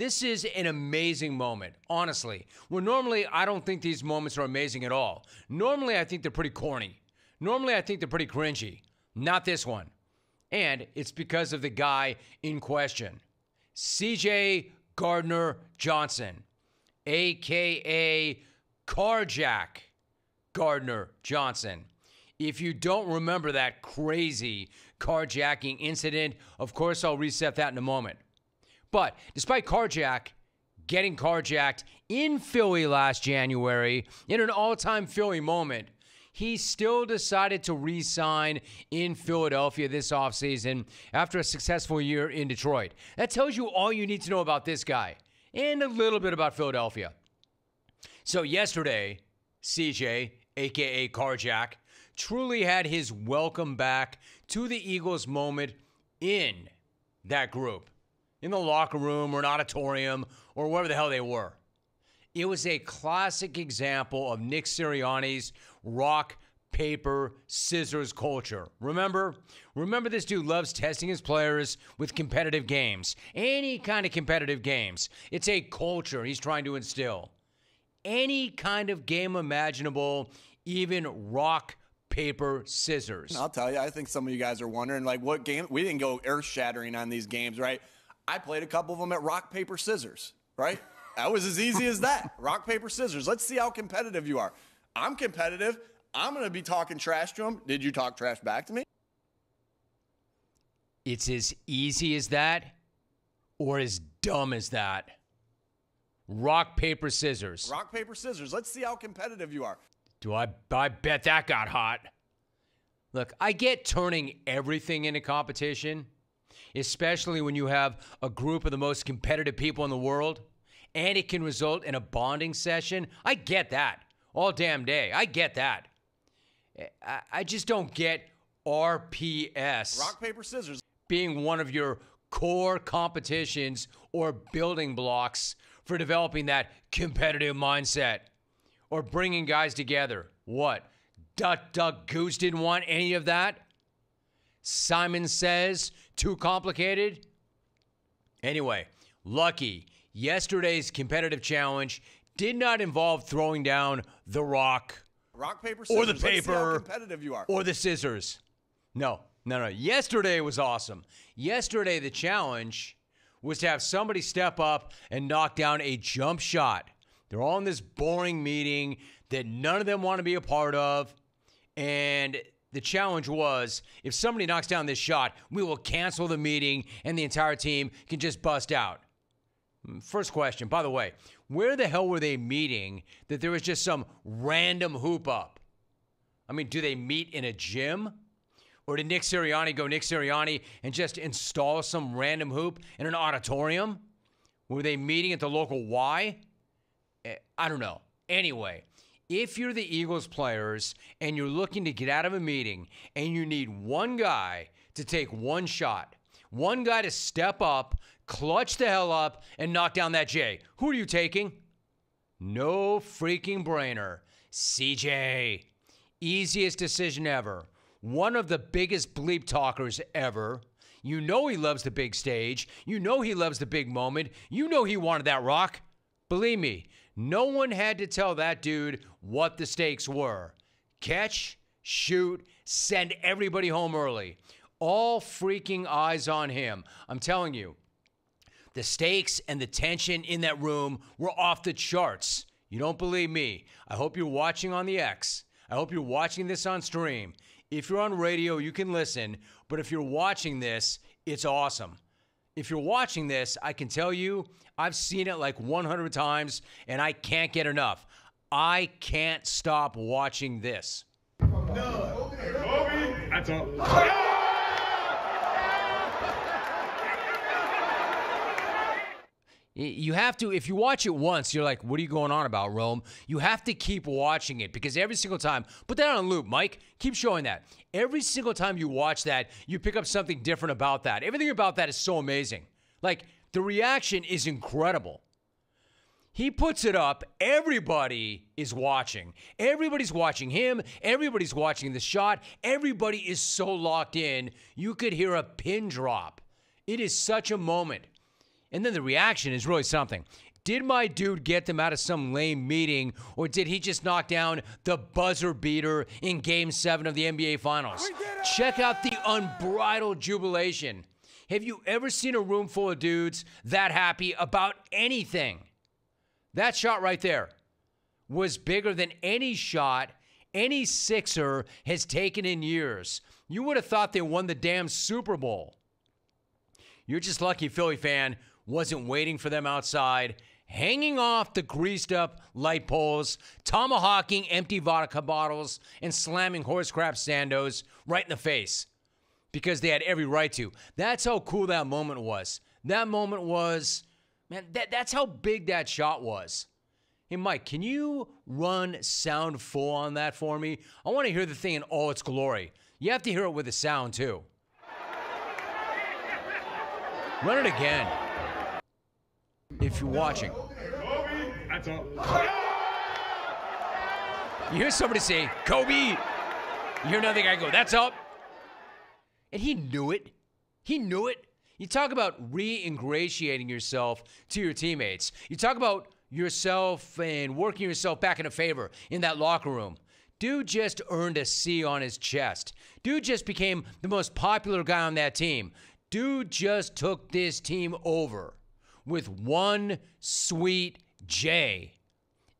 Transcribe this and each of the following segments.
This is an amazing moment, honestly. Well, normally I don't think these moments are amazing at all. Normally I think they're pretty corny. Normally I think they're pretty cringy. Not this one. And it's because of the guy in question. C.J. Gardner-Johnson, a.k.a. Carjack Gardner-Johnson. If you don't remember that crazy carjacking incident, of course I'll reset that in a moment. But despite getting carjacked in Philly last January, in an all-time Philly moment, he still decided to re-sign in Philadelphia this offseason after a successful year in Detroit. That tells you all you need to know about this guy and a little bit about Philadelphia. So yesterday, CJ, a.k.a. Carjack, truly had his welcome back to the Eagles moment in that group, in the locker room or an auditorium or wherever the hell they were. It was a classic example of Nick Sirianni's rock, paper, scissors culture. Remember this dude loves testing his players with competitive games. Any kind of competitive games. It's a culture he's trying to instill. Any kind of game imaginable, even rock, paper, scissors. I'll tell you, I think some of you guys are wondering, like, what game? We didn't go earth-shattering on these games, right? I played a couple of them at rock, paper, scissors, right? That was as easy as that. Rock, paper, scissors. Let's see how competitive you are. I'm competitive. I'm going to be talking trash to him. Did you talk trash back to me? It's as easy as that or as dumb as that. Rock, paper, scissors. Rock, paper, scissors. Let's see how competitive you are. I bet that got hot. Look, I get turning everything into competition, especially when you have a group of the most competitive people in the world, and it can result in a bonding session. I get that. All damn day. I get that. I just don't get RPS. Rock, paper, scissors. Being one of your core competitions or building blocks for developing that competitive mindset or bringing guys together. What? Duck Goose didn't want any of that? Simon Says too complicated? Anyway, lucky. Yesterday's competitive challenge did not involve throwing down the rock, paper, scissors, or the paper, let's see how competitive you are, or the scissors. No. Yesterday was awesome. Yesterday, the challenge was to have somebody step up and knock down a jump shot. They're all in this boring meeting that none of them want to be a part of, and the challenge was, if somebody knocks down this shot, we will cancel the meeting and the entire team can just bust out. First question, by the way, where the hell were they meeting that there was just some random hoop up? I mean, do they meet in a gym? Or did Nick Sirianni go Nick Sirianni and just install some random hoop in an auditorium? Were they meeting at the local Y? I don't know. Anyway, if you're the Eagles players and you're looking to get out of a meeting and you need one guy to take one shot, one guy to step up, clutch the hell up, and knock down that J, who are you taking? No freaking brainer. CJ. Easiest decision ever. One of the biggest bleep talkers ever. You know he loves the big stage. You know he loves the big moment. You know he wanted that rock. Believe me, no one had to tell that dude what the stakes were. Catch, shoot, send everybody home early. All freaking eyes on him. I'm telling you, the stakes and the tension in that room were off the charts. You don't believe me? I hope you're watching on the X. I hope you're watching this on stream. If you're on radio, you can listen. But if you're watching this, it's awesome. If you're watching this, I can tell you, I've seen it like 100 times, and I can't get enough. I can't stop watching this. No. That's all. You have to, if you watch it once, you're like, what are you going on about, Rome? You have to keep watching it because every single time, put that on loop, Mike. Keep showing that. Every single time you watch that, you pick up something different about that. Everything about that is so amazing. Like, the reaction is incredible. He puts it up. Everybody is watching. Everybody's watching him. Everybody's watching the shot. Everybody is so locked in, you could hear a pin drop. It is such a moment. And then the reaction is really something. Did my dude get them out of some lame meeting, or did he just knock down the buzzer beater in Game 7 of the NBA Finals? Check out the unbridled jubilation. Have you ever seen a room full of dudes that happy about anything? That shot right there was bigger than any shot any Sixer has taken in years. You would have thought they won the damn Super Bowl. You're just lucky Philly fan wasn't waiting for them outside, hanging off the greased up light poles, tomahawking empty vodka bottles, and slamming horse crap sandos right in the face because they had every right to. That's how cool that moment was. That moment was, man, that's how big that shot was. Hey, Mike, can you run sound full on that for me? I want to hear the thing in all its glory. You have to hear it with a sound, too. Run it again. If you're watching. That's all. You hear somebody say, Kobe. You hear another guy go, that's up. And he knew it. He knew it. You talk about re-ingratiating yourself to your teammates. You talk about yourself and working yourself back into favor in that locker room. Dude just earned a C on his chest. Dude just became the most popular guy on that team. Dude just took this team over with one sweet J.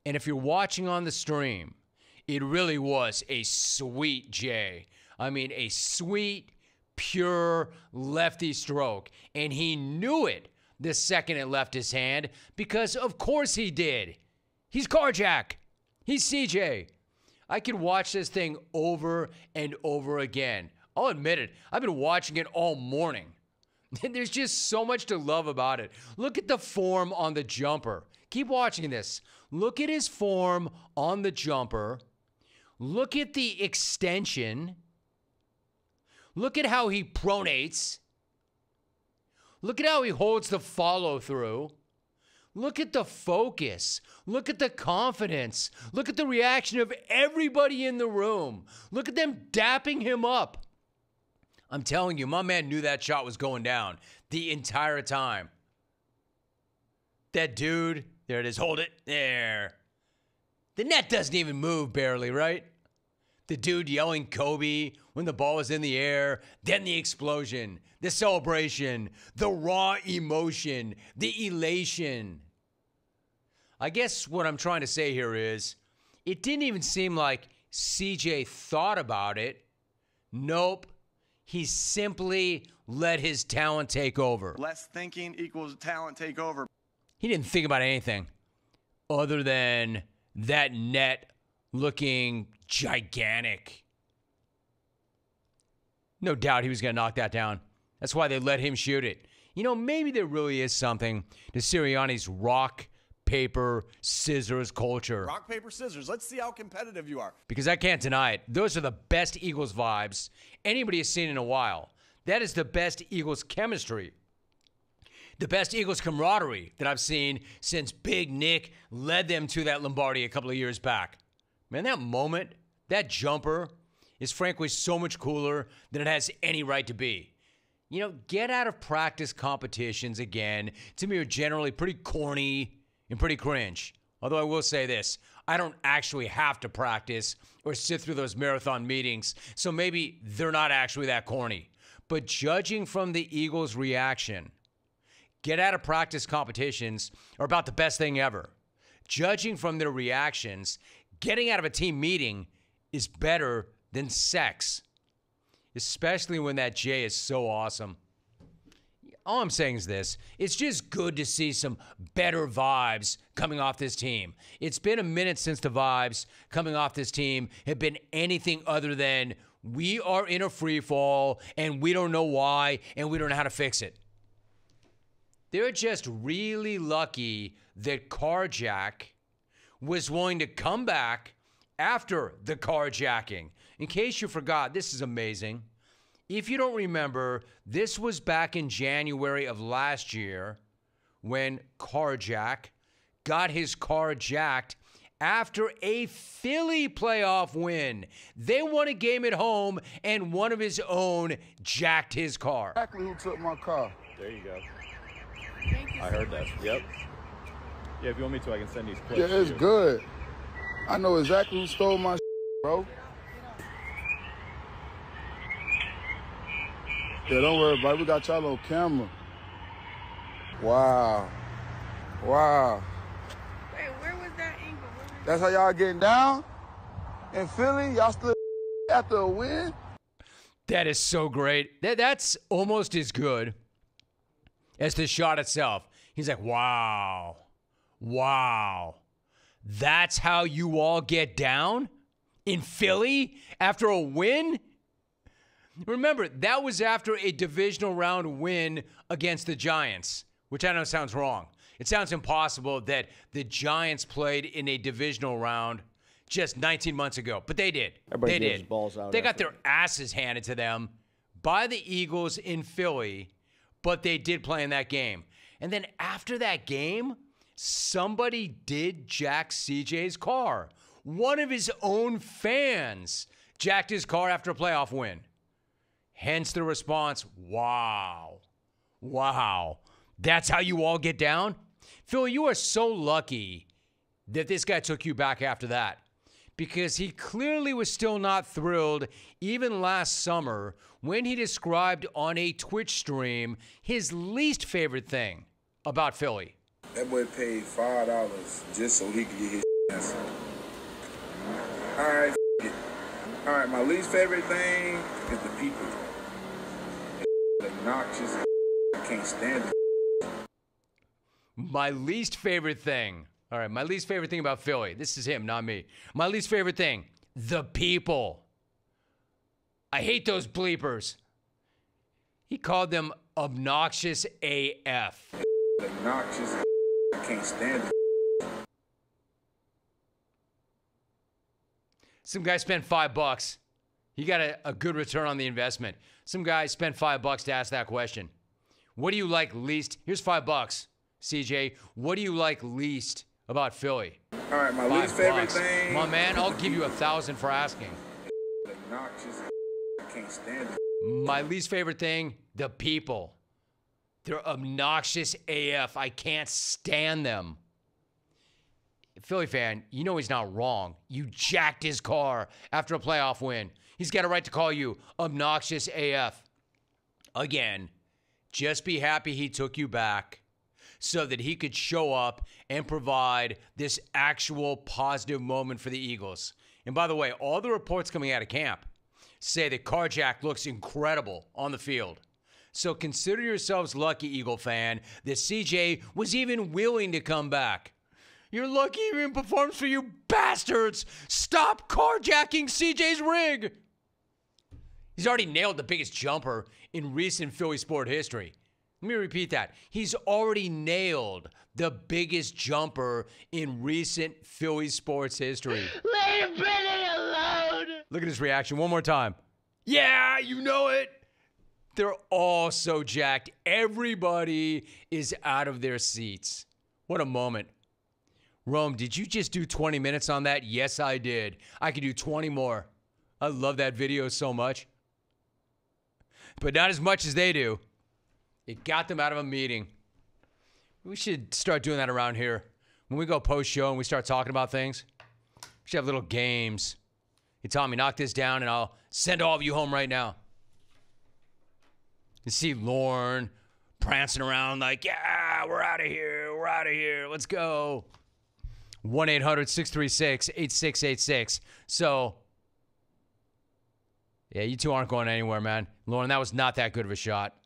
And if you're watching on the stream, it really was a sweet J. I mean, a sweet, pure lefty stroke. And he knew it the second it left his hand because, of course, he did. He's Carjack. He's CJ. I could watch this thing over and over again. I'll admit it. I've been watching it all morning. There's just so much to love about it. Look at the form on the jumper. Keep watching this. Look at his form on the jumper. Look at the extension. Look at how he pronates. Look at how he holds the follow through. Look at the focus. Look at the confidence. Look at the reaction of everybody in the room. Look at them dapping him up. I'm telling you, my man knew that shot was going down the entire time. That dude, there it is, hold it, there. The net doesn't even move barely, right? The dude yelling Kobe when the ball was in the air, then the explosion, the celebration, the raw emotion, the elation. I guess what I'm trying to say here is, it didn't even seem like CJ thought about it. Nope. He simply let his talent take over. Less thinking equals talent take over. He didn't think about anything other than that net looking gigantic. No doubt he was going to knock that down. That's why they let him shoot it. You know, maybe there really is something to Sirianni's rock, paper, scissors culture. Rock, paper, scissors. Let's see how competitive you are. Because I can't deny it. Those are the best Eagles vibes anybody has seen in a while. That is the best Eagles chemistry. The best Eagles camaraderie that I've seen since Big Nick led them to that Lombardi a couple of years back. Man, that moment, that jumper is frankly so much cooler than it has any right to be. You know, get out of practice competitions again. To me, are generally pretty corny and pretty cringe. Although I will say this, I don't actually have to practice or sit through those marathon meetings, so maybe they're not actually that corny. But judging from the Eagles' reaction, get out of practice competitions are about the best thing ever. Judging from their reactions, getting out of a team meeting is better than sex, especially when that J is so awesome. All I'm saying is this. It's just good to see some better vibes coming off this team. It's been a minute since the vibes coming off this team have been anything other than we are in a free fall and we don't know why and we don't know how to fix it. They're just really lucky that Carjack was willing to come back after the carjacking. In case you forgot, this is amazing. If you don't remember, this was back in January of last year when Carjack got his car jacked after a Philly playoff win. They won a game at home, and one of his own jacked his car. Exactly who took my car. There you go. Thank you. I heard that. Yep. Yeah, if you want me to, I can send these clips. Yeah, it's good. I know exactly who stole my bro. Yeah, don't worry about it. We got y'all on camera. Wow. Wow. Wait, where was that angle? That's how y'all getting down? In Philly? Y'all still after a win? That is so great. That's almost as good as the shot itself. He's like, wow. Wow. That's how you all get down in Philly after a win? Remember, that was after a divisional round win against the Giants, which I know sounds wrong. It sounds impossible that the Giants played in a divisional round just 19 months ago, but they did. Everybody they gave did. his balls out They got after their asses handed to them by the Eagles in Philly, but they did play in that game. And then after that game, somebody did jack CJ's car. One of his own fans jacked his car after a playoff win. Hence the response, wow. Wow. That's how you all get down? Phil, you are so lucky that this guy took you back after that, because he clearly was still not thrilled even last summer when he described on a Twitch stream his least favorite thing about Philly. That boy paid $5 just so he could get his answered. All right, it. All right, my least favorite thing is the people. Obnoxious. I can't stand it. My least favorite thing. All right, my least favorite thing about Philly. This is him, not me. My least favorite thing, the people. I hate those bleepers. He called them obnoxious AF. Obnoxious. I can't stand it. Some guy spent $5. He got a good return on the investment. Some guy spent $5 to ask that question. What do you like least? Here's $5. CJ, what do you like least about Philly? All right, my least favorite $5. thing. My man, I'll give you $1,000 for asking. Obnoxious. I can't stand it. My least favorite thing, the people. They're obnoxious AF. I can't stand them. Philly fan, you know he's not wrong. You jacked his car after a playoff win. He's got a right to call you obnoxious AF. Again, just be happy he took you back so that he could show up and provide this actual positive moment for the Eagles. And by the way, all the reports coming out of camp say that Carjack looks incredible on the field. So consider yourselves lucky, Eagle fan, that CJ was even willing to come back. You're lucky he even performs for you bastards. Stop carjacking CJ's rig. He's already nailed the biggest jumper in recent Philly sport history. Let me repeat that. He's already nailed the biggest jumper in recent Philly sports history. Leave Brittany alone! Look at his reaction one more time. Yeah, you know it. They're all so jacked. Everybody is out of their seats. What a moment. Rome, did you just do 20 minutes on that? Yes, I did. I could do 20 more. I love that video so much. But not as much as they do. It got them out of a meeting. We should start doing that around here. When we go post-show and we start talking about things, we should have little games. Hey, Tommy, knock this down and I'll send all of you home right now. You see Lorne prancing around like, yeah, we're out of here. We're out of here. Let's go. 1-800-636-8686. So, yeah, you two aren't going anywhere, man. Lauren, that was not that good of a shot.